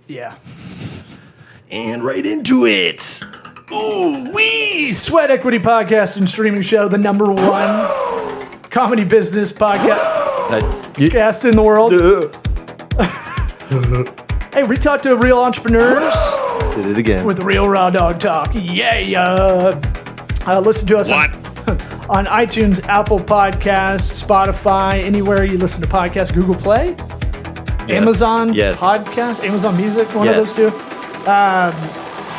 Yeah. And right into it. Ooh, wee! Sweat Equity Podcast and Streaming Show, the number one comedy business podcast in the world. Hey, we talk to real entrepreneurs. Did it again. With real raw dog talk. Yeah. Listen to us on iTunes, Apple Podcasts, Spotify, anywhere you listen to podcasts, Google Play, Amazon Podcast, Amazon Music, one of those two.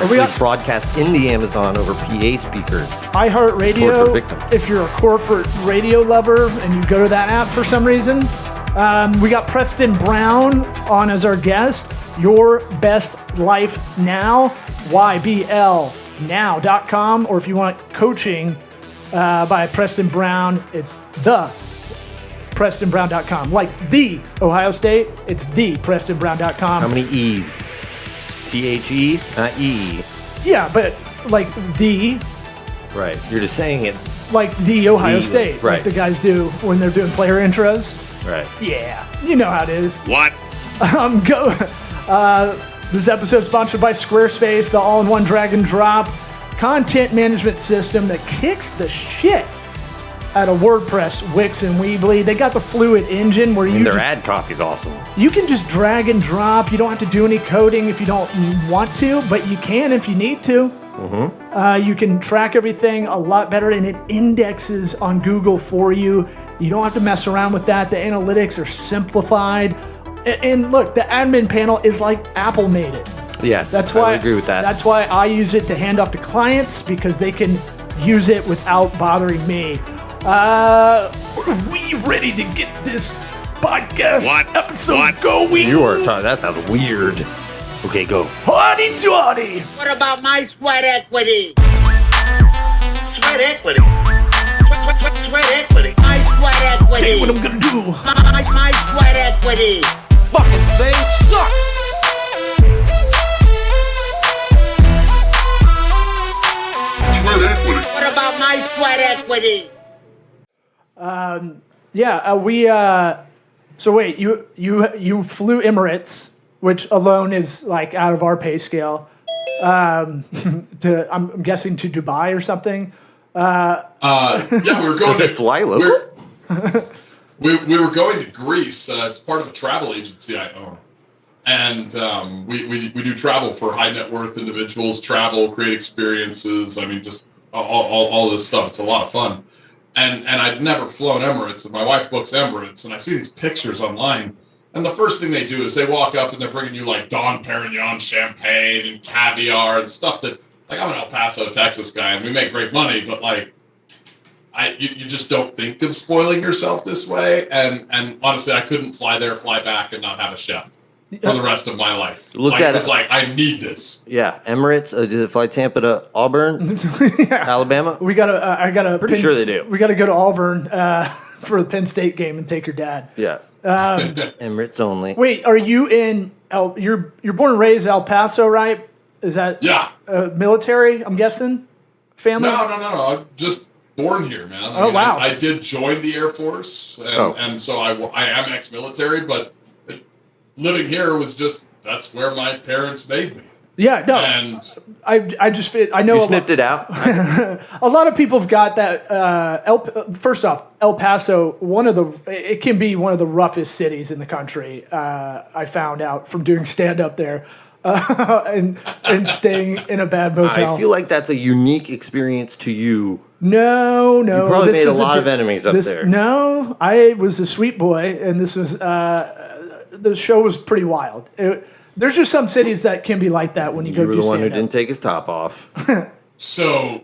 We broadcast in the Amazon over PA speakers. iHeartRadio, if you're a corporate radio lover and you go to that app for some reason. We got Preston Brown on as our guest. Your Best Life Now, YBLnow.com. Or if you want coaching by Preston Brown, it's the PrestonBrown.com. Like the Ohio State, it's the PrestonBrown.com. How many E's? T-H-E, not E. Yeah, but like the. Right, you're just saying it. Like the Ohio State, right. Like the guys do when they're doing player intros. Right. Yeah, you know how it is. What? This episode is sponsored by Squarespace, the all-in-one drag-and-drop content management system that kicks the shit out of WordPress, Wix, and Weebly. They got the Fluid engine where their ad copy is awesome. You can just drag and drop. You don't have to do any coding if you don't want to, but you can if you need to. Mm-hmm. You can track everything a lot better, and it indexes on Google for you. You don't have to mess around with that. The analytics are simplified. And look, the admin panel is like Apple made it. Yes, I would agree with that. That's why I use it to hand off to clients, because they can use it without bothering me. Are we ready to get this podcast episode going? You are talking. That sounds weird. Okay, go. Howdy Johnny. What about my sweat equity? Sweat equity. Sweat equity. My sweat equity. Hey, what I'm gonna do? My sweat equity. Fucking thing sucks. Sweat equity. What about my sweat equity? So wait, you flew Emirates, which alone is like out of our pay scale. I'm guessing to Dubai or something. Yeah, we were going to fly local. We were going to Greece. It's part of a travel agency I own, and we do travel for high net worth individuals. Travel, create experiences. I mean, just all this stuff. It's a lot of fun. And I'd never flown Emirates, and my wife books Emirates, and I see these pictures online, and the first thing they do is they walk up and they're bringing you like Dom Perignon champagne and caviar and stuff that, like, I'm an El Paso, Texas guy, and we make great money, but like, you just don't think of spoiling yourself this way, and honestly, I couldn't fly there, fly back, and not have a chef for the rest of my life. I need this. Yeah, Emirates. Did it fly Tampa to Auburn, Alabama? I gotta. Pretty sure they do. We gotta go to Auburn for the Penn State game and take your dad. Yeah. Emirates only. Wait, are you in? You're born and raised El Paso, right? Is that military? I'm guessing. Family? No. I'm just born here, man. Wow. I did join the Air Force, and so I am ex-military, but living here was just, that's where my parents made me. Yeah, no. And I know you snipped it out. A lot of people have got that. First off, El Paso, it can be one of the roughest cities in the country. I found out from doing stand up there and staying in a bad motel. I feel like that's a unique experience to you. No. You probably made a lot of enemies up there. No, I was a sweet boy, and this was the show was pretty wild. There's just some cities that can be like that when you go to stand-up. You were the one who didn't take his top off. So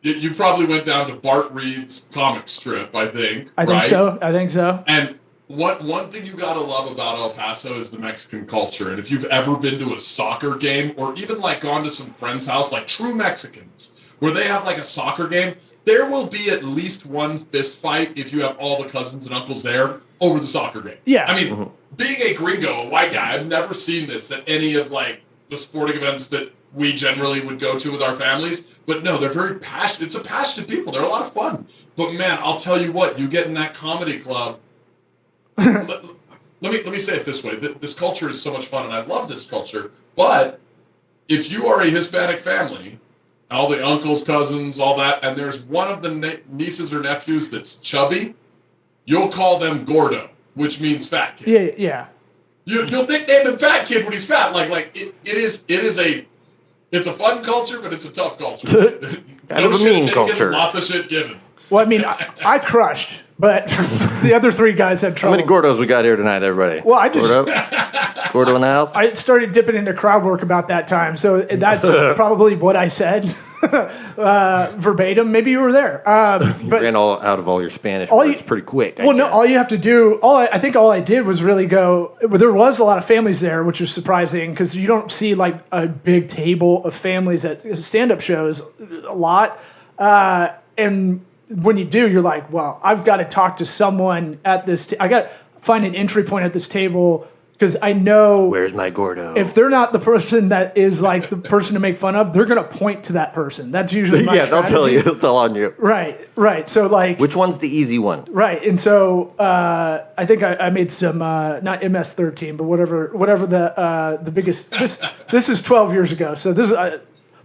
you probably went down to Bart Reed's comic strip, I think. I think so. And one thing you gotta love about El Paso is the Mexican culture. And if you've ever been to a soccer game, or even like gone to some friend's house, like true Mexicans, where they have like a soccer game, there will be at least one fist fight if you have all the cousins and uncles there over the soccer game. Yeah. I mean, being a gringo, a white guy, I've never seen this at any of like the sporting events that we generally would go to with our families. But no, they're very passionate. It's a passionate people. They're a lot of fun. But man, I'll tell you what, you get in that comedy club. let me say it this way. This culture is so much fun, and I love this culture. But if you are a Hispanic family, all the uncles, cousins, all that, and there's one of the nieces or nephews that's chubby, you'll call them gordo, which means fat kid. Yeah. You'll nickname him fat kid when he's fat. It's a fun culture, but it's a tough culture. Kind of a mean taken, culture. Lots of shit given. Well, I mean, I crushed, but the other three guys had How trouble. many Gordos we got here tonight, everybody? Well, I just Gordo in the house? I started dipping into crowd work about that time, so that's probably what I said verbatim. Maybe you were there, You but ran out of all your Spanish All words you- pretty quick. well, no. All you have to do, I think all I did was really go. There was a lot of families there, which was surprising because you don't see like a big table of families at stand-up shows a lot, and when you do, you're like, well, I've got to talk to someone at this. I got to find an entry point at this table because I know Where's my Gordo? if they're not the person that is like the person to make fun of, they're going to point to that person. That's usually my they'll tell strategy. you. They'll tell on you. Right. So like, Which one's the easy one? right. And so I think I made some not MS-13, but whatever the biggest. This is 12 years ago. So this is,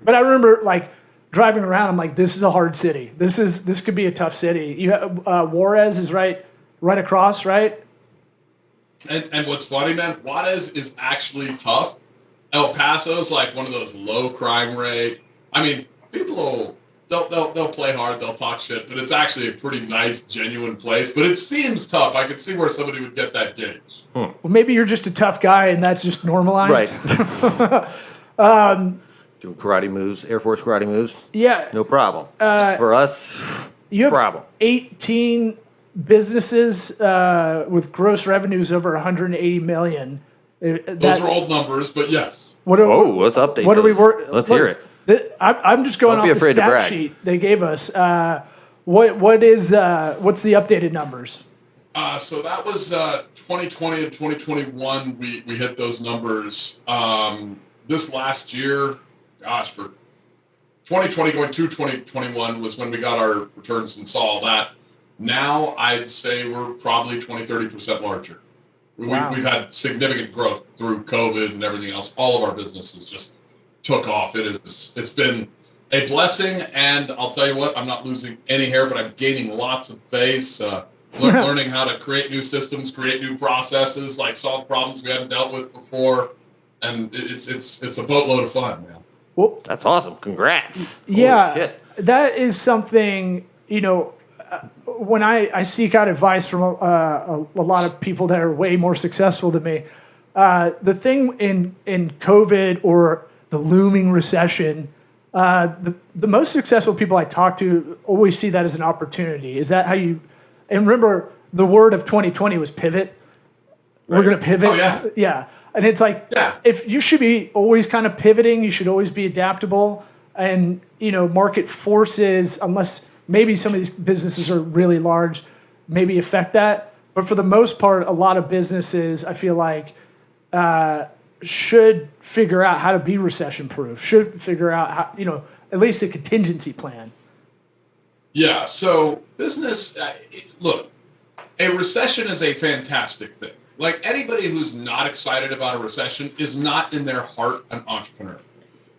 but I remember like driving around. I'm like, this is a hard city. This could be a tough city. You have, Juarez is right across, right? And what's funny, man, Juarez is actually tough. El Paso's like one of those low crime rate. I mean, people they'll play hard, they'll talk shit, but it's actually a pretty nice, genuine place. But it seems tough. I could see where somebody would get that gauge. Well, maybe you're just a tough guy, and that's just normalized. Right. Doing karate moves, Air Force karate moves. Yeah. No problem. For us, You have problem. 18 businesses with gross revenues over 180 million. Those are old numbers, but yes. Let's update What are we those. work? Let's hear it. I'm just going Don't be off the afraid to stat brag. sheet they gave us. What's the updated numbers? So that was 2020 and 2021. We hit those numbers. This last year, gosh, for 2020 going to 2021 was when we got our returns and saw all that. Now I'd say we're probably 20-30% larger. Wow. We've had significant growth through COVID and everything else. All of our businesses just took off. It's been a blessing, and I'll tell you what, I'm not losing any hair, but I'm gaining lots of face. Learning how to create new systems, create new processes, like solve problems we haven't dealt with before, and it's a boatload of fun, man. Well, That's awesome. Congrats. yeah, Holy shit. that is something, when I seek out advice from a lot of people that are way more successful than me, the thing in COVID or the looming recession, the most successful people I talk to always see that as an opportunity. Is that how you? And remember, the word of 2020 was pivot. We're Right. going to pivot. Oh, yeah. And it's like, if you should be always kind of pivoting, you should always be adaptable. And, market forces, unless maybe some of these businesses are really large, maybe affect that. But for the most part, a lot of businesses, I feel like, should figure out how to be recession proof, should figure out how, at least a contingency plan. Yeah, so business, look, a recession is a fantastic thing. Like, anybody who's not excited about a recession is not in their heart an entrepreneur.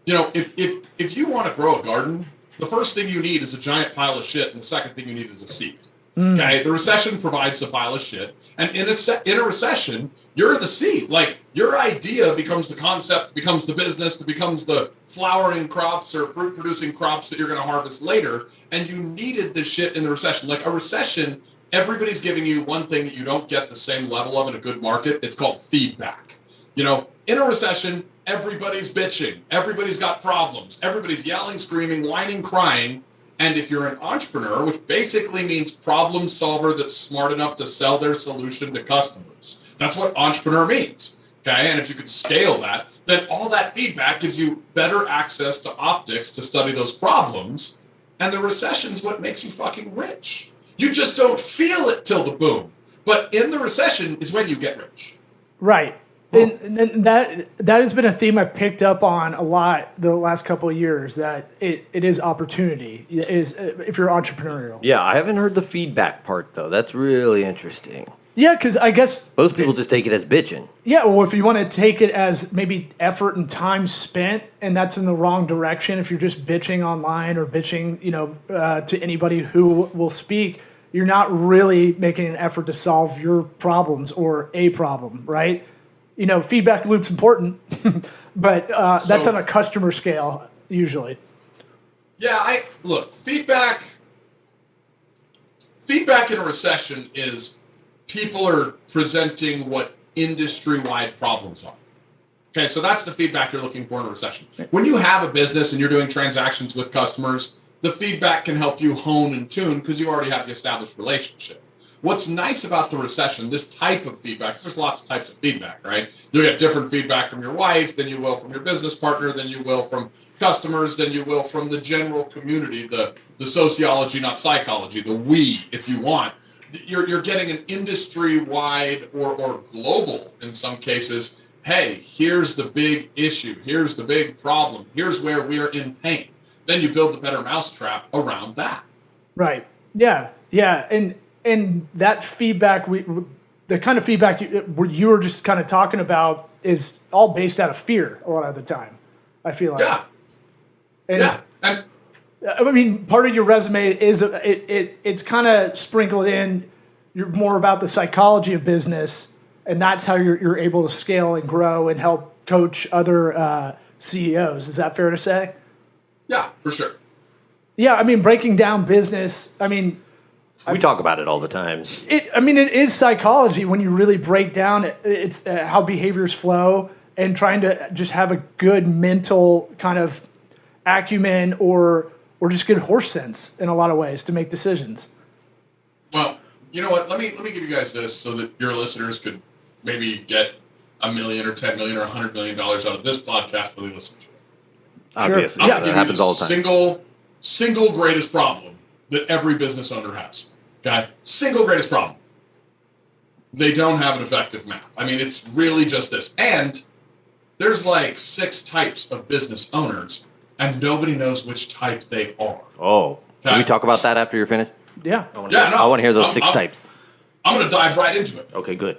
If you want to grow a garden, the first thing you need is a giant pile of shit, and the second thing you need is a seed. Okay, the recession provides the pile of shit, and in a recession, you're the seed. Like, your idea becomes the concept, becomes the business, it becomes the flowering crops or fruit-producing crops that you're going to harvest later, and you needed this shit in the recession. Like, a recession, everybody's giving you one thing that you don't get the same level of in a good market. It's called feedback. In a recession, everybody's bitching, everybody's got problems, everybody's yelling, screaming, whining, crying. And if you're an entrepreneur, which basically means problem solver that's smart enough to sell their solution to customers, that's what entrepreneur means. Okay, and if you could scale that, then all that feedback gives you better access to optics to study those problems. And the recession's what makes you fucking rich. You just don't feel it till the boom. But in the recession is when you get rich. Right. And that has been a theme I've picked up on a lot the last couple of years, that it is opportunity, is if you're entrepreneurial. Yeah, I haven't heard the feedback part, though. That's really interesting. Yeah, because I guess Most people just take it as bitching. yeah, or if you want to take it as maybe effort and time spent, and that's in the wrong direction. If you're just bitching online or bitching, to anybody who will speak, you're not really making an effort to solve your problems or a problem, right? Feedback loop's important, but that's on a customer scale usually. Yeah, feedback in a recession is people are presenting what industry-wide problems are. Okay, so that's the feedback you're looking for in a recession. When you have a business and you're doing transactions with customers, the feedback can help you hone and tune because you already have the established relationship. What's nice about the recession, this type of feedback, 'cause there's lots of types of feedback, right? You'll get different feedback from your wife than you will from your business partner, than you will from customers, than you will from the general community, the sociology, not psychology, the we, if you want. You're getting an industry-wide or global, in some cases, hey, here's the big issue, here's the big problem, here's where we're in pain. Then you build a better mousetrap around that. Right. Yeah. Yeah. And that feedback, the kind of feedback you were just kind of talking about is all based out of fear a lot of the time, I feel like. Yeah. And I mean, part of your resume is it's kind of sprinkled in. You're more about the psychology of business, and that's how you're able to scale and grow and help coach other CEOs. Is that fair to say? Yeah, for sure. Yeah, I mean, breaking down business. I mean, We talk about it all the time. it is psychology when you really break down it's how behaviors flow and trying to just have a good mental kind of acumen or just good horse sense in a lot of ways to make decisions. Well, you know what? Let me give you guys this so that your listeners could maybe get $1 million or $10 million or $100 million out of this podcast when they listen to it. Obviously, Sure. that happens all the time. Single greatest problem that every business owner has. Okay? Single greatest problem. They don't have an effective map. I mean, it's really just this. And there's like 6 types of business owners, and nobody knows which type they are. Oh, can Okay? we talk about that after you're finished? Yeah. I want no. to hear those 6 types. I'm going to dive right into it. Okay, good.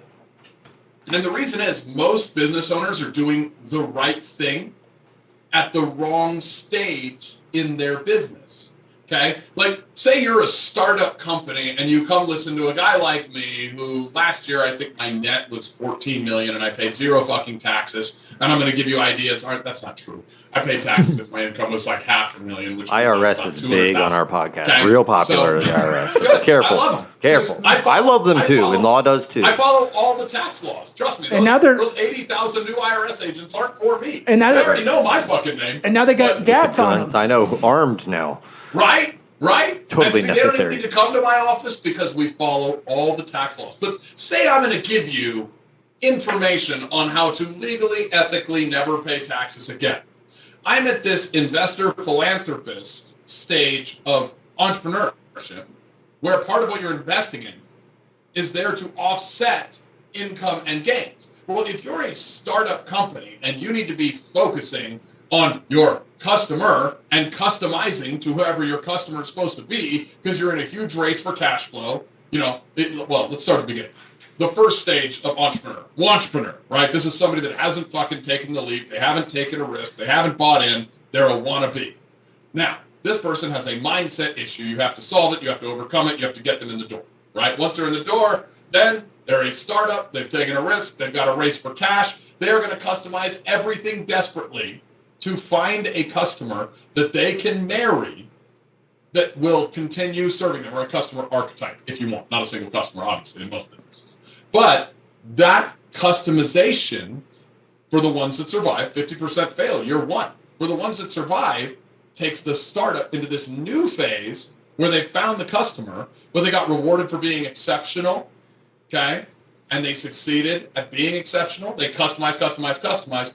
And the reason is most business owners are doing the right thing at the wrong stage in their business. Okay? Like, say you're a startup company and you come listen to a guy like me who last year I think my net was 14 million and I paid 0 fucking taxes. And I'm going to give you ideas. That's not true. I paid taxes if my income was like $500,000, which IRS was is big on our podcast. Okay? Real popular, So- the IRS. Good. Careful. I love them. Careful. Because I love them too, follow- and law does too. I follow all the tax laws. Trust me. And now they're- those 80,000 new IRS agents aren't for me. And now they they're- already know my fucking name. And now they got But- GATs on them. I know, armed now. Right? Totally and see, They don't necessary. even need to come to my office because we follow all the tax laws. But say I'm going to give you information on how to legally, ethically never pay taxes again. I'm at this investor philanthropist stage of entrepreneurship where part of what you're investing in is there to offset income and gains. Well, if you're a startup company and you need to be focusing on your customer and customizing to whoever your customer is supposed to be because you're in a huge race for cash flow, let's start at the beginning. The first stage of entrepreneur, right? This is somebody that hasn't fucking taken the leap. They haven't taken a risk. They haven't bought in. They're a wannabe. Now, this person has a mindset issue. You have to solve it. You have to overcome it. You have to get them in the door, right? Once they're in the door, then they're a startup. They've taken a risk. They've got a race for cash. They're going to customize everything desperately to find a customer that they can marry that will continue serving them, or a customer archetype, if you want. Not a single customer, obviously, in most businesses. But that customization for the ones that survive, 50% fail, year 1. For the ones that survive, takes the startup into this new phase where they found the customer, but they got rewarded for being exceptional, okay? And they succeeded at being exceptional. They customize.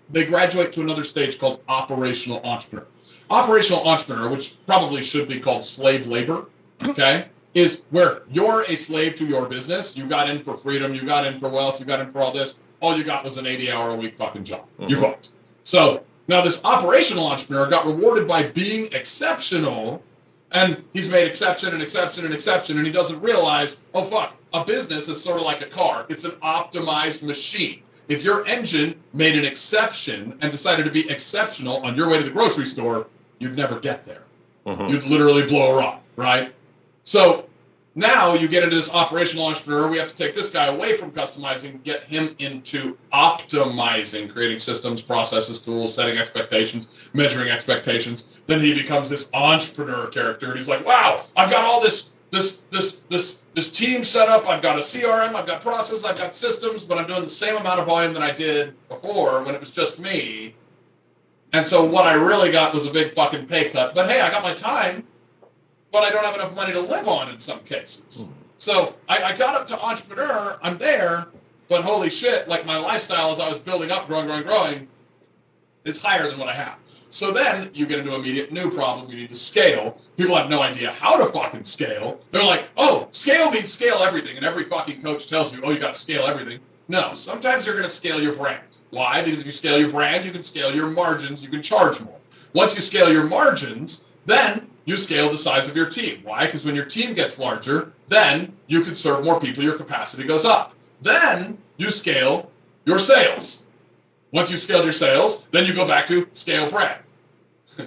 They graduate to another stage called operational entrepreneur. Operational entrepreneur, which probably should be called slave labor, okay, is where you're a slave to your business. You got in for freedom. You got in for wealth. You got in for all this. All you got was an 80-hour-a-week fucking job. You fucked. So now this operational entrepreneur got rewarded by being exceptional, and he's made exception, and he doesn't realize, oh, fuck, a business is sort of like a car. It's an optimized machine. If your engine made an exception and decided to be exceptional on your way to the grocery store, you'd never get there. You'd literally blow a rod, right? So now you get into this operational entrepreneur. We have to take this guy away from customizing, get him into optimizing, creating systems, processes, tools, setting expectations, measuring expectations. Then he becomes this entrepreneur character, and he's like, "Wow, I've got all this team set up. I've got a CRM, I've got process, I've got systems, but I'm doing the same amount of volume that I did before when it was just me. And so what I really got was a big fucking pay cut. But hey, I got my time, but I don't have enough money to live on in some cases. So I got up to entrepreneur, I'm there, but holy shit, like my lifestyle as I was building up, growing, it's higher than what I have. So then you get into an immediate new problem. You need to scale. People have no idea how to fucking scale. They're like, oh, scale means scale everything. And every fucking coach tells you, oh, you got to scale everything. No, sometimes you're going to scale your brand. Why? Because if you scale your brand, you can scale your margins, you can charge more. Once you scale your margins, then you scale the size of your team. Why? Because when your team gets larger, then you can serve more people, your capacity goes up. Then you scale your sales. Once you've scaled your sales, then you go back to scale brand,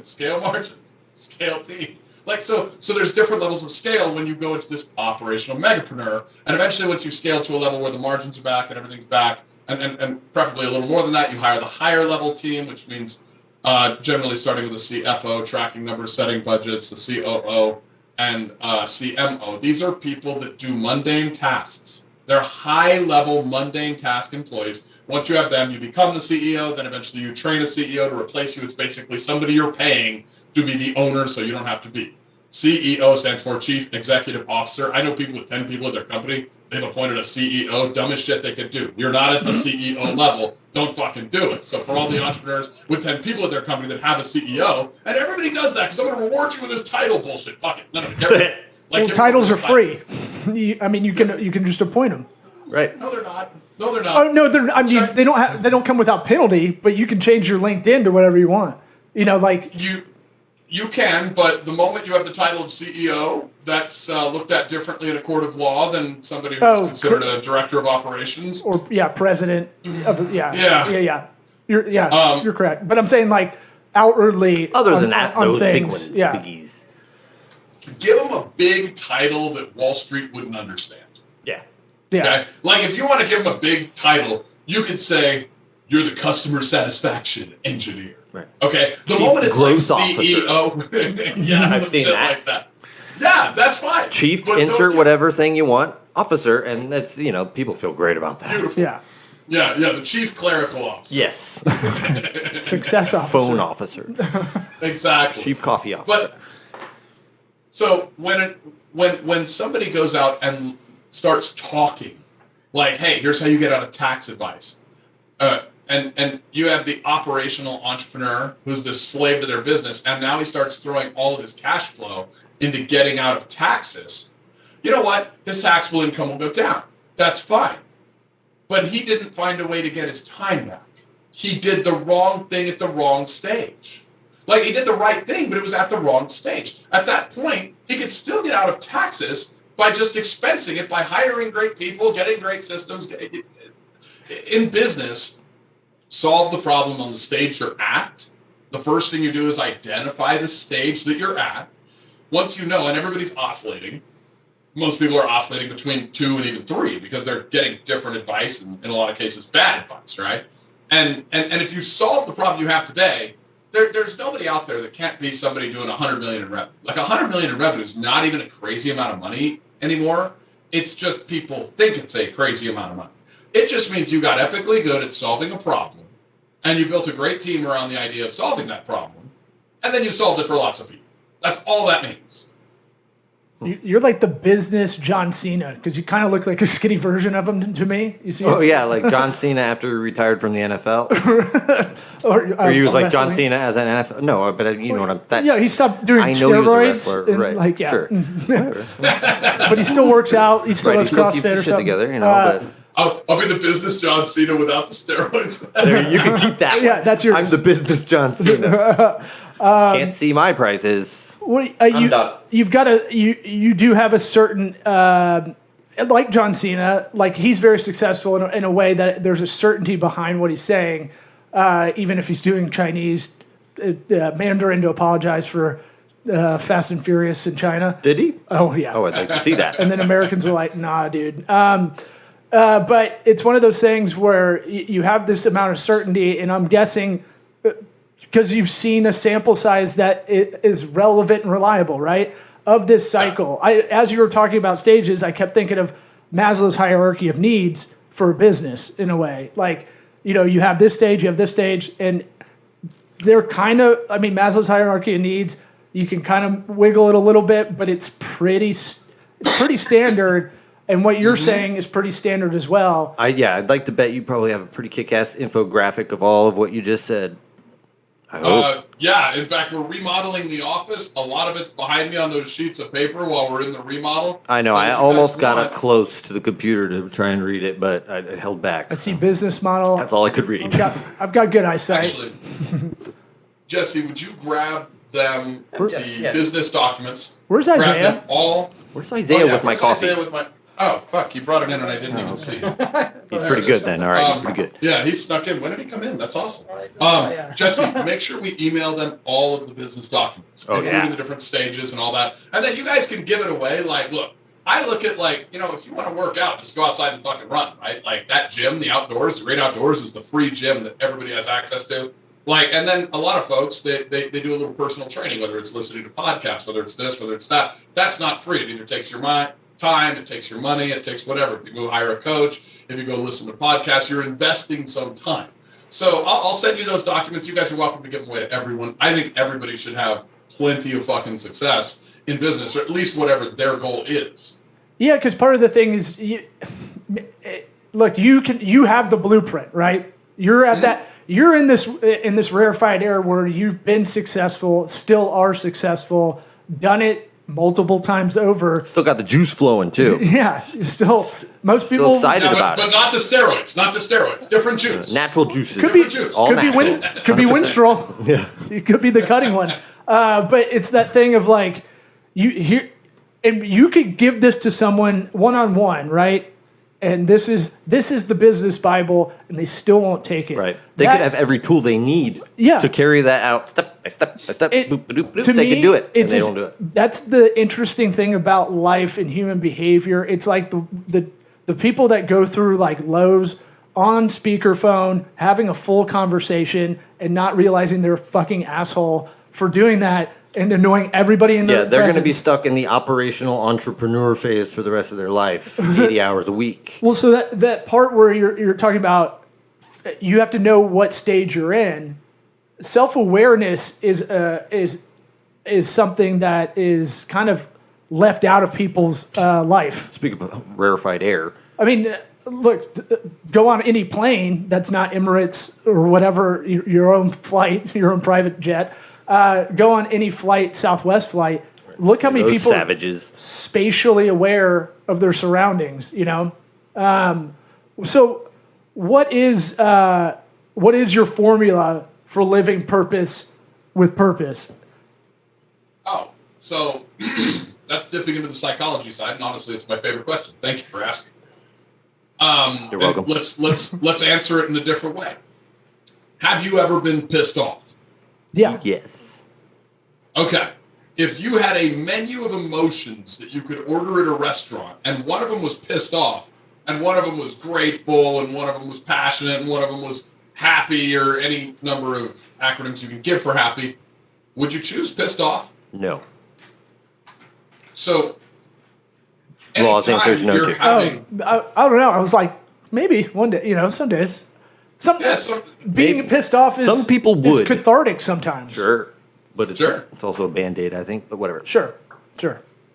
scale margins, scale team. Like so there's different levels of scale when you go into this operational megapreneur. And eventually once you scale to a level where the margins are back and everything's back, and preferably a little more than that, you hire the higher level team, which means generally starting with the CFO, tracking numbers, setting budgets, the COO, and CMO. These are people that do mundane tasks. They're high-level, mundane task employees. Once you have them, you become the CEO, then eventually you train a CEO to replace you. It's basically somebody you're paying to be the owner so you don't have to be. CEO stands for Chief Executive Officer. I know people with 10 people at their company, they've appointed a CEO, dumbest shit they could do. You're not at the CEO level, don't fucking do it. So for all the entrepreneurs with 10 people at their company that have a CEO, and everybody does that because I'm going to reward you with this title bullshit. Fuck it. No, get rid of it. Well, titles are free. You can just appoint them. Right. No, they're not. No, they're not. Oh no, they don't come without penalty, but you can change your LinkedIn to whatever you want. Like you can, but the moment you have the title of CEO, that's looked at differently in a court of law than somebody who's considered a director of operations or president of You're correct, but I'm saying like outwardly. Other than that, on those things, big ones, biggies. Give them a big title that Wall Street wouldn't understand. Yeah. Yeah. Okay? Like if you want to give them a big title, you could say you're the customer satisfaction engineer. Right. Okay. The Chief moment it's like Growth CEO, yeah, I've seen shit that. like that. Yeah, that's fine. Chief, But insert whatever thing you want, officer, and that's people feel great about that. Beautiful. Yeah. Yeah, the chief clerical officer. Yes. Success officer. Phone officer. Exactly. Chief coffee officer. But so when somebody goes out and starts talking, like, hey, here's how you get out of tax advice, and you have the operational entrepreneur who's the slave to their business, and now he starts throwing all of his cash flow into getting out of taxes. You know what? His taxable income will go down. That's fine. But he didn't find a way to get his time back. He did the wrong thing at the wrong stage. Like, he did the right thing, but it was at the wrong stage. At that point, he could still get out of taxes by just expensing it, by hiring great people, getting great systems. In business, solve the problem on the stage you're at. The first thing you do is identify the stage that you're at. Once you know, and everybody's oscillating, most people are oscillating between 2 and even 3 because they're getting different advice and in a lot of cases bad advice, right? And if you solve the problem you have today, there's nobody out there that can't be somebody doing 100 million in revenue. Like 100 million in revenue is not even a crazy amount of money anymore. It's just people think it's a crazy amount of money. It just means you got epically good at solving a problem and you built a great team around the idea of solving that problem, and then you solved it for lots of people. That's all that means. You're like the business John Cena because you kind of look like a skinny version of him to me. You see? Oh yeah, like John Cena after he retired from the NFL, or he was like John Cena as an NFL. No, but you know what I'm. Yeah, he stopped doing I know steroids. He was a wrestler, right? Like, yeah. Sure, but he still works out. He still does CrossFit keeps or his shit something. together, but. I'll be the business John Cena without the steroids. There, you can keep that. Yeah, that's yours. I'm the business John Cena. Can't see my prices. Well, you do have a certain like John Cena, like he's very successful in a way that there's a certainty behind what he's saying, even if he's doing Chinese Mandarin to apologize for Fast and Furious in China. Did he? Oh, yeah. Oh, I'd like to see that. And then Americans are like, nah, dude. But it's one of those things where you have this amount of certainty, and I'm guessing because you've seen a sample size that is relevant and reliable, right, of this cycle. As you were talking about stages, I kept thinking of Maslow's hierarchy of needs for a business in a way. Like, you have this stage, and they're kind of, Maslow's hierarchy of needs, you can kind of wiggle it a little bit, but it's pretty standard. And what you're saying is pretty standard as well. I'd like to bet you probably have a pretty kick-ass infographic of all of what you just said. I hope. Yeah, in fact, we're remodeling the office. A lot of it's behind me on those sheets of paper while we're in the remodel. I know. I almost got up close to the computer to try and read it, but I held back. I see business model. That's all I could read. I've got good eyesight. Actually, Jesse, would you grab them, the business documents? Where's Grab Isaiah? them all. Where's Isaiah with my coffee? Oh, fuck, you brought it in and I didn't even see it. He's pretty good then. All right, he's pretty good. Yeah, he snuck in. When did he come in? That's awesome. Jesse, make sure we email them all of the business documents, including the different stages and all that. And then you guys can give it away. Like, look, I look at if you want to work out, just go outside and fucking run, right? Like that gym, the outdoors, the great outdoors is the free gym that everybody has access to. And then a lot of folks, they do a little personal training, whether it's listening to podcasts, whether it's this, whether it's that. That's not free. It either takes your time, it takes your money, it takes whatever. If you go hire a coach, if you go listen to podcasts, you're investing some time. So I'll send you those documents. You guys are welcome to give them away to everyone. I think everybody should have plenty of fucking success in business, or at least whatever their goal is. Yeah, because part of the thing is, look, you have the blueprint, right? You're at that. You're in this rarefied air where you've been successful, still are successful, done it multiple times over. Still got the juice flowing too. Yeah, still most people excited about it. But not the steroids. Not the steroids. Different juice. Natural juices. Could be juice. All natural. Could be Winstrol. Yeah, it could be the cutting one. But it's that thing of like you could give this to someone one-on-one, right? And this is the business Bible, and they still won't take it. Right. They could have every tool they need to carry that out step by step by step. Boop, boop, boop. They can do it, and they don't do it. That's the interesting thing about life and human behavior. It's like the people that go through like Lowe's on speakerphone, having a full conversation, and not realizing they're a fucking asshole for doing that. And annoying everybody in the they're going to be stuck in the operational entrepreneur phase for the rest of their life, 80 hours a week. Well, so that part where you're talking about, you have to know what stage you're in. Self-awareness is something that is kind of left out of people's life. Speaking of rarefied air, I mean, look, go on any plane that's not Emirates or whatever, your own flight, your own private jet. Go on any flight, Southwest flight. Look how many people savages spatially aware of their surroundings. So what is your formula for living purpose with purpose? Oh, so that's dipping into the psychology side, and honestly, it's my favorite question. Thank you for asking. You're welcome. Let's answer it in a different way. Have you ever been pissed off? Yeah. Yes. Okay. If you had a menu of emotions that you could order at a restaurant, and one of them was pissed off, and one of them was grateful, and one of them was passionate, and one of them was happy, or any number of acronyms you can give for happy, would you choose pissed off? No. So, Law's answer is no. I don't know. I was like, maybe one day. Some days. Being pissed off is some people would. Is cathartic sometimes. Sure, but it's also a Band-Aid, I think. But whatever. Sure.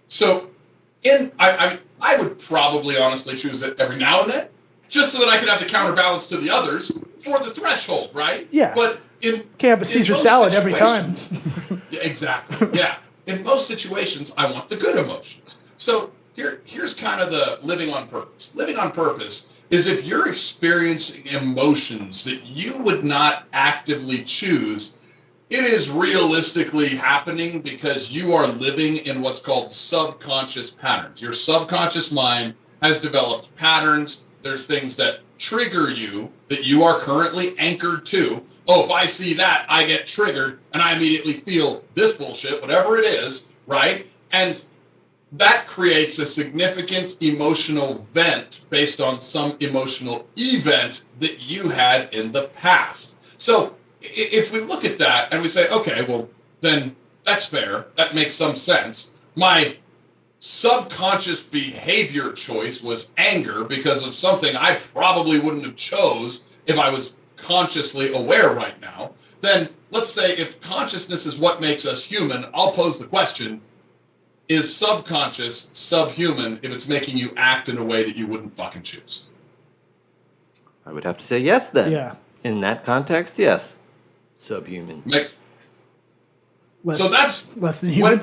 So, I would probably honestly choose it every now and then, just so that I could have the counterbalance to the others for the threshold, right? Yeah. But can't have a Caesar salad every time. Yeah, exactly. Yeah. In most situations, I want the good emotions. So here's kind of the living on purpose. Living on purpose is if you're experiencing emotions that you would not actively choose, it is realistically happening because you are living in what's called subconscious patterns. Your subconscious mind has developed patterns. There's things that trigger you that you are currently anchored to. Oh, if I see that, I get triggered and I immediately feel this bullshit, whatever it is, right? And that creates a significant emotional vent based on some emotional event that you had in the past. So if we look at that and we say, okay, well, then that's fair. That makes some sense. My subconscious behavior choice was anger because of something I probably wouldn't have chose if I was consciously aware right now. Then let's say if consciousness is what makes us human, I'll pose the question, is subconscious subhuman if it's making you act in a way that you wouldn't fucking choose? I would have to say yes then. Yeah. In that context, yes. Subhuman. So that's less than human.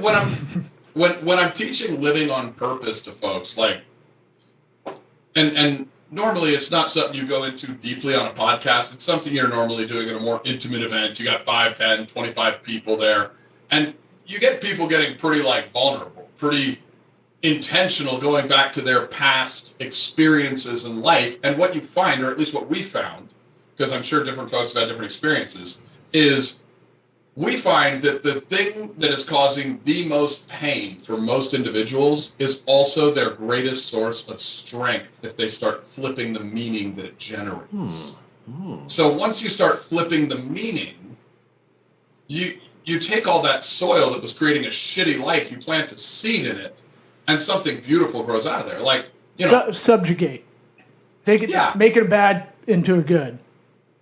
when I'm teaching living on purpose to folks, like, and normally it's not something you go into deeply on a podcast. It's something you're normally doing at a more intimate event. You got 5, 10, 25 people there, and you get people getting pretty like vulnerable, pretty intentional, going back to their past experiences in life. And what you find, or at least what we found, because I'm sure different folks have had different experiences, is we find that the thing that is causing the most pain for most individuals is also their greatest source of strength if they start flipping the meaning that it generates. So once you start flipping the meaning, you take all that soil that was creating a shitty life, you plant a seed in it, and something beautiful grows out of there. Like, you know, subjugate. Take it, make it a bad into a good.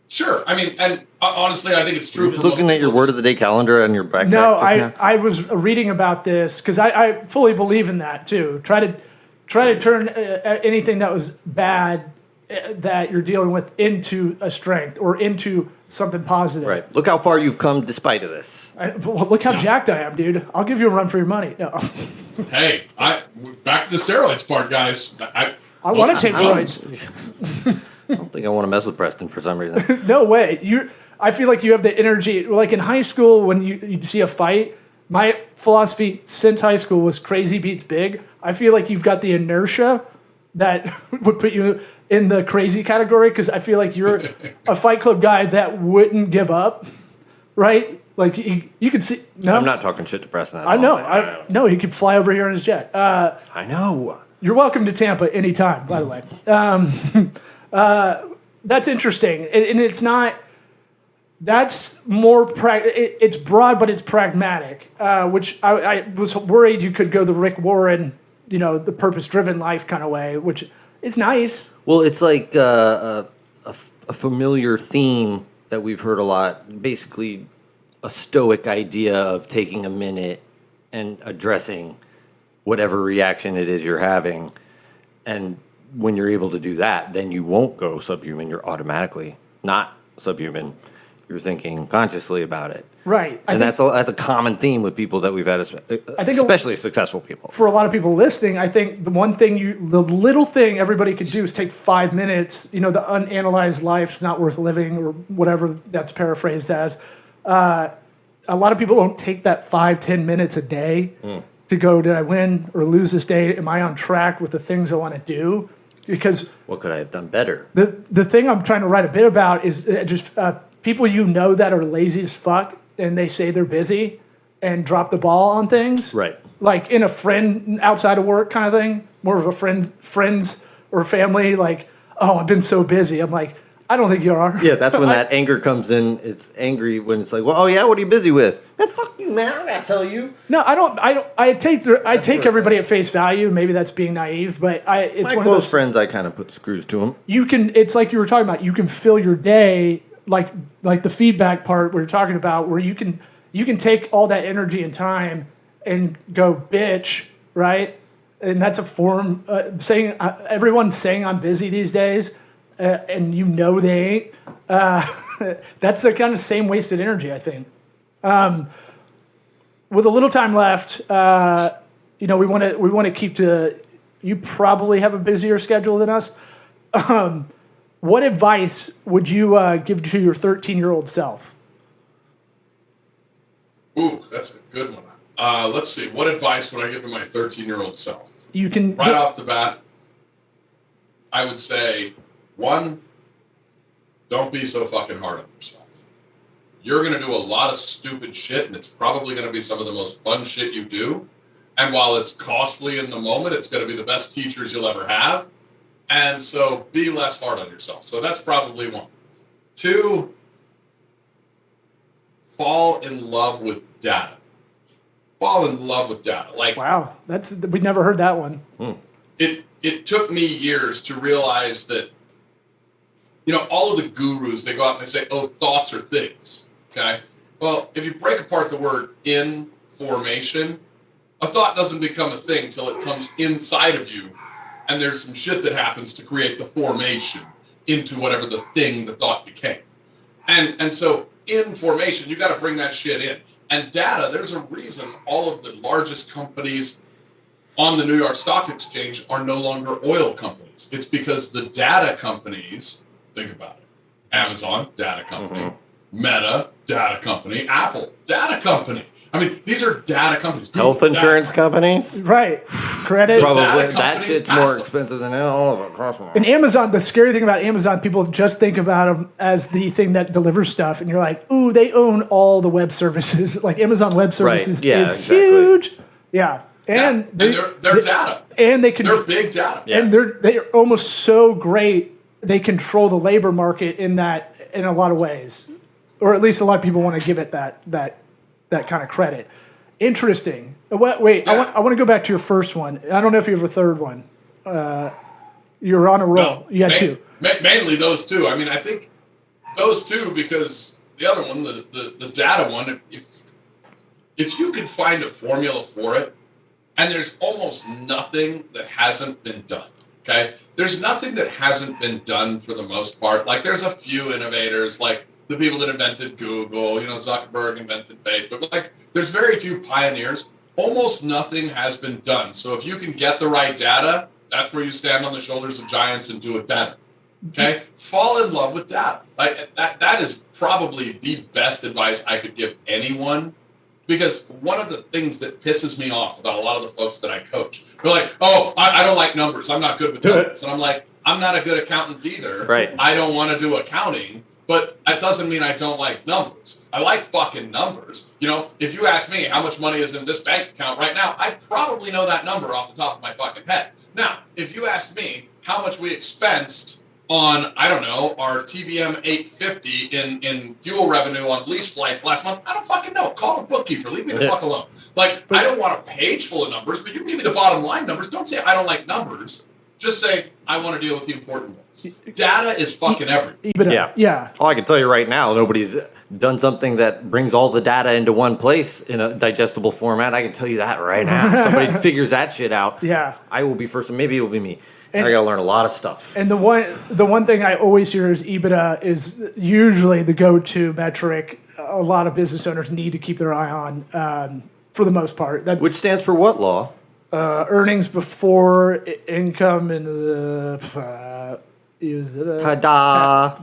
Sure. I mean, and honestly, I think it's true. You're just looking at your word of the day calendar on your backpack. No, I was reading about this because I fully believe in that too. Try to turn anything that was bad that you're dealing with into a strength or into something positive. Right. Look how far you've come despite of this. Well, look how jacked I am, dude. I'll give you a run for your money. No. Hey, back to the steroids part, guys. I want to take steroids. I don't think I want to mess with Preston for some reason. No way. I feel like you have the energy. Like in high school, when you'd see a fight, my philosophy since high school was crazy beats big. I feel like you've got the inertia that would put you in the crazy category because I feel like you're a Fight Club guy that wouldn't give up, right? Like you could see. No, I'm not talking shit to Preston. I know. No, he could fly over here in his jet. I know. You're welcome to Tampa anytime, by the way. That's interesting, and it's not. That's more it's broad, but it's pragmatic. Which I was worried you could go the Rick Warren, the purpose-driven life kind of way, which is nice. Well, it's like a familiar theme that we've heard a lot. Basically, a stoic idea of taking a minute and addressing whatever reaction it is you're having, and when you're able to do that, then you won't go subhuman. You're automatically not subhuman. You're thinking consciously about it. Right. That's a common theme with people that we've had, especially successful people. For a lot of people listening, I think the little thing everybody could do is take 5 minutes. The unanalyzed life's not worth living, or whatever that's paraphrased as. A lot of people don't take that 5-10 minutes a day to go, did I win or lose this day? Am I on track with the things I want to do? Because what could I have done better? The thing I'm trying to write a bit about is just people that are lazy as fuck and they say they're busy and drop the ball on things. Right. Like in a friend outside of work kind of thing, more of a friends or family, like, oh, I've been so busy. I'm like, I don't think you are. Yeah, that's when that anger comes in. It's angry when it's like, well, oh yeah, what are you busy with? Man, fuck you, man. I gotta tell you. No, I don't. I take everybody at face value. Maybe that's being naive, but it's my one close of those friends. I kind of put the screws to them. You can. It's like you were talking about. You can fill your day like the feedback part we were talking about, where you can take all that energy and time and go bitch, right? And that's a form saying everyone's saying I'm busy these days. And they ain't. That's the kind of same wasted energy, I think. With a little time left, we want to keep to. You probably have a busier schedule than us. What advice would you give to your 13-year-old self? Ooh, that's a good one. Let's see. What advice would I give to my 13-year-old self? You can off the bat. I would say, one, don't be so fucking hard on yourself. You're going to do a lot of stupid shit, and it's probably going to be some of the most fun shit you do. And while it's costly in the moment, it's going to be the best teachers you'll ever have. And so be less hard on yourself. So that's probably one. Two, fall in love with data. Fall in love with data. Like, wow, we never heard that one. It took me years to realize that, all of the gurus, they go out and they say, oh, thoughts are things. Okay. Well, if you break apart the word information, a thought doesn't become a thing till it comes inside of you, and there's some shit that happens to create the formation into whatever the thing the thought became. And so information, you got to bring that shit in. And data, there's a reason all of the largest companies on the New York Stock Exchange are no longer oil companies. It's because the data companies, think about it, Amazon, data company, Meta, data company, Apple, data company. I mean, these are data companies. Health insurance companies? Right. Credit. Probably. That shit's more expensive than all of it. Cross them. And Amazon, the scary thing about Amazon, people just think about them as the thing that delivers stuff. And you're like, ooh, they own all the web services. Like Amazon Web Services is huge. Yeah. And they're data. And they're big data. Yeah. And they're almost so great, they control the labor market in a lot of ways. Or at least a lot of people want to give it that kind of credit. Interesting. Wait, yeah. I want to go back to your first one. I don't know if you have a third one. You're on a roll. No, you had two. Mainly those two. I mean, I think those two, because the other one, the data one, if you could find a formula for it, and there's almost nothing that hasn't been done, okay? There's nothing that hasn't been done for the most part. Like, there's a few innovators, like the people that invented Google, Zuckerberg invented Facebook. Like, there's very few pioneers. Almost nothing has been done. So if you can get the right data, that's where you stand on the shoulders of giants and do it better. Okay? Fall in love with data. Like, that is probably the best advice I could give anyone, because one of the things that pisses me off about a lot of the folks that I coach, they're like, oh, I don't like numbers. I'm not good with numbers. And I'm like, I'm not a good accountant either. Right. I don't want to do accounting. But that doesn't mean I don't like numbers. I like fucking numbers. If you ask me how much money is in this bank account right now, I probably know that number off the top of my fucking head. Now, if you ask me how much we expensed on, I don't know, our TBM 850 in fuel revenue on lease flights last month, I don't fucking know. Call the bookkeeper. Leave me the fuck alone. Like, I don't want a page full of numbers, but you can give me the bottom line numbers. Don't say I don't like numbers. Just say, I want to deal with the important ones. Data is fucking everything. Yeah. Oh, I can tell you right now, nobody's done something that brings all the data into one place in a digestible format. I can tell you that right now. Somebody figures that shit out. Yeah. I will be first, and maybe it will be me. And I got to learn a lot of stuff. And the one thing I always hear is EBITDA is usually the go-to metric a lot of business owners need to keep their eye on for the most part. Which stands for what law? Earnings before income and the ta-da.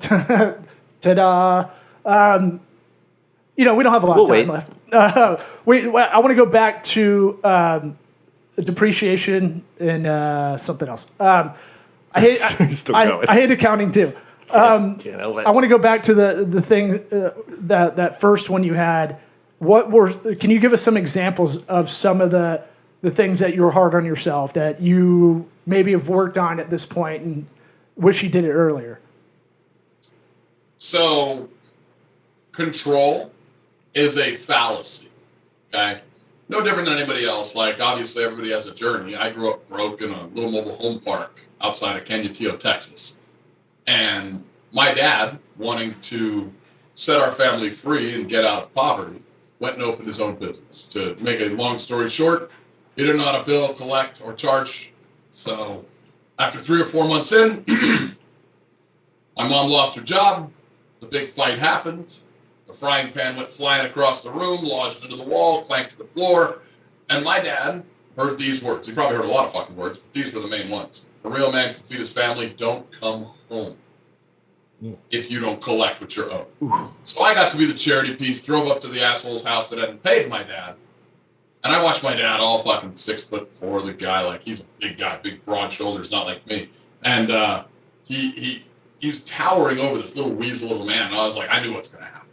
Ta-da. We don't have a lot of time left. I want to go back to depreciation and something else. I hate accounting too. I want to go back to the thing that first one you had. Can you give us some examples of some of the things that you were hard on yourself that you maybe have worked on at this point and wish you did it earlier? So, control is a fallacy, okay? No different than anybody else. Like, obviously, everybody has a journey. I grew up broke in a little mobile home park outside of Canutillo, Texas. And my dad, wanting to set our family free and get out of poverty, went and opened his own business. To make a long story short, he didn't know how to bill, collect, or charge. So after 3 or 4 months in, my mom lost her job. The big fight happened. The frying pan went flying across the room, lodged into the wall, clanked to the floor. And my dad heard these words. He probably heard a lot of fucking words, but these were the main ones. A real man can feed his family. Don't come home if you don't collect what you're owed. Ooh. So I got to be the charity piece, drove up to the asshole's house that hadn't paid my dad. And I watched my dad, all fucking 6'4", the guy, like, he's a big guy, big broad shoulders, not like me. And he was towering over this little weasel of a man. And I was like, I knew what's going to happen.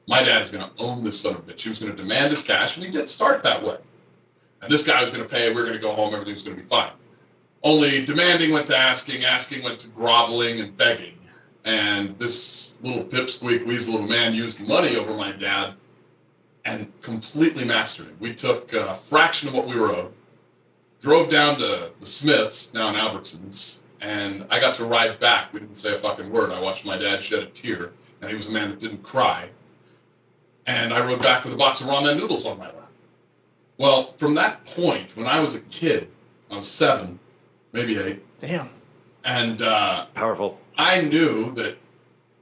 My dad is going to own this son of a bitch. He was going to demand his cash, and he did start that way. And this guy was going to pay. We were going to go home. Everything was going to be fine. Only demanding went to asking went to groveling and begging. And this little pipsqueak weasel of a man used money over my dad and completely mastered it. We took a fraction of what we were owed, drove down to the Smiths, now in Albertsons, and I got to ride back. We didn't say a fucking word. I watched my dad shed a tear, and he was a man that didn't cry. And I rode back with a box of ramen noodles on my lap. Well, from that point, when I was a kid, I was 7, maybe 8. Damn. And Powerful. I knew that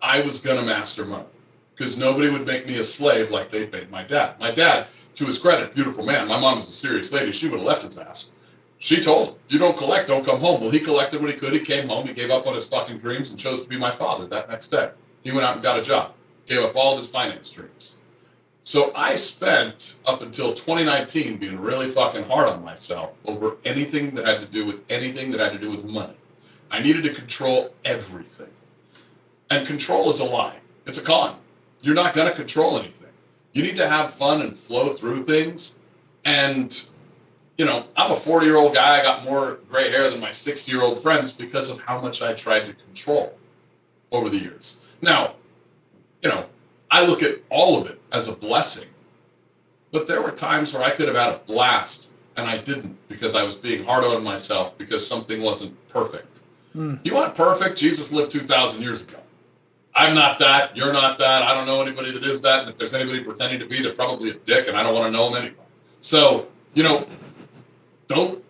I was going to master money because nobody would make me a slave like they made my dad. My dad, to his credit, beautiful man. My mom was a serious lady. She would have left his ass. She told him, if you don't collect, don't come home. Well, he collected what he could. He came home. He gave up on his fucking dreams and chose to be my father that next day. He went out and got a job. Gave up all of his finance dreams. So I spent up until 2019 being really fucking hard on myself over anything that had to do with money. I needed to control everything. And control is a lie. It's a con. You're not going to control anything. You need to have fun and flow through things. And, you know, I'm a 40-year-old guy. I got more gray hair than my 60-year-old friends because of how much I tried to control over the years. Now, you know, I look at all of it as a blessing. But there were times where I could have had a blast, and I didn't because I was being hard on myself because something wasn't perfect. You want perfect? Jesus lived 2,000 years ago. I'm not that. You're not that. I don't know anybody that is that. And if there's anybody pretending to be, they're probably a dick, and I don't want to know them anyway. So, you know, don't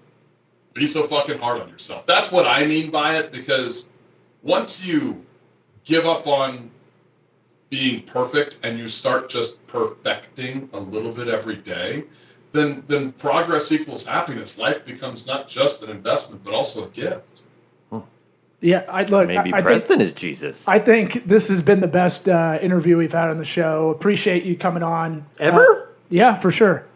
be so fucking hard on yourself. That's what I mean by it, because once you give up on being perfect and you start just perfecting a little bit every day, then progress equals happiness. Life becomes not just an investment, but also a gift. Yeah, Maybe Preston is Jesus. I think this has been the best interview we've had on the show. Appreciate you coming on. Ever? Yeah, for sure.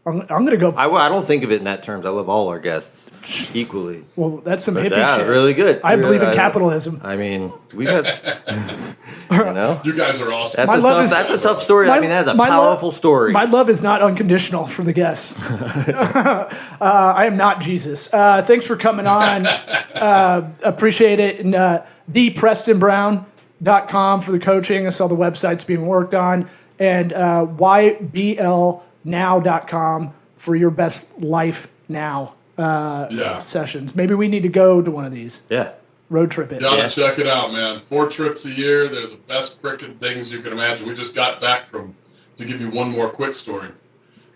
I'm going to go. I don't think of it in that terms. I love all our guests equally. Well, that's some hippie Yeah, shit. really good. I believe in capitalism. I mean, we've had, you know. You guys are awesome. That's a tough story. I mean, that's a powerful story. My love is not unconditional for the guests. I am not Jesus. Thanks for coming on. Appreciate it. And theprestonbrown.com for the coaching. I saw the websites being worked on. And YBLnow.com for your best life now sessions. Maybe we need to go to one of these. Yeah. Road trip it. Gotta check it out, man. 4 trips a year. They're the best freaking things you can imagine. We just got back to give you one more quick story.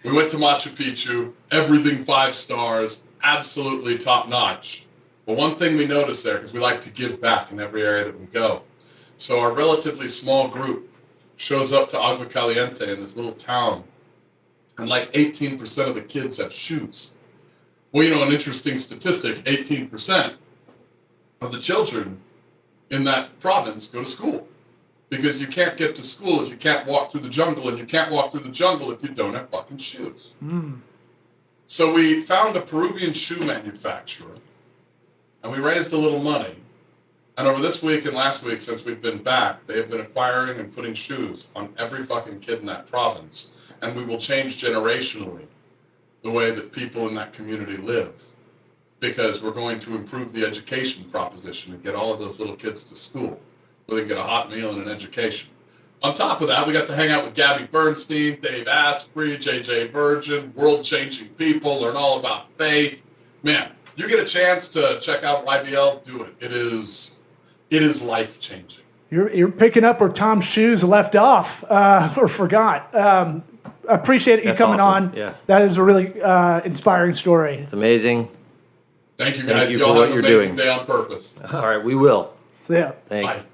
We went to Machu Picchu, everything 5 stars, absolutely top notch. But one thing we noticed there, because we like to give back in every area that we go. So our relatively small group shows up to Agua Caliente in this little town, and like 18% of the kids have shoes. Well, you know, an interesting statistic, 18% of the children in that province go to school, because you can't get to school if you can't walk through the jungle, and you can't walk through the jungle if you don't have fucking shoes. So we found a Peruvian shoe manufacturer, and we raised a little money. And over this week and last week, since we've been back, they have been acquiring and putting shoes on every fucking kid in that province. And we will change generationally the way that people in that community live, because we're going to improve the education proposition and get all of those little kids to school where they can get a hot meal and an education. On top of that, we got to hang out with Gabby Bernstein, Dave Asprey, JJ Virgin, world-changing people, learn all about faith. Man, you get a chance to check out YBL, do it. It is life-changing. You're picking up where Tom's shoes left off or forgot. Appreciate you coming awesome. on. Yeah. That is a really inspiring story. It's amazing. Thank you, guys. Thank you Y'all for what have an you're amazing doing. day on purpose. All right, we will. So, yeah. Thanks. Bye.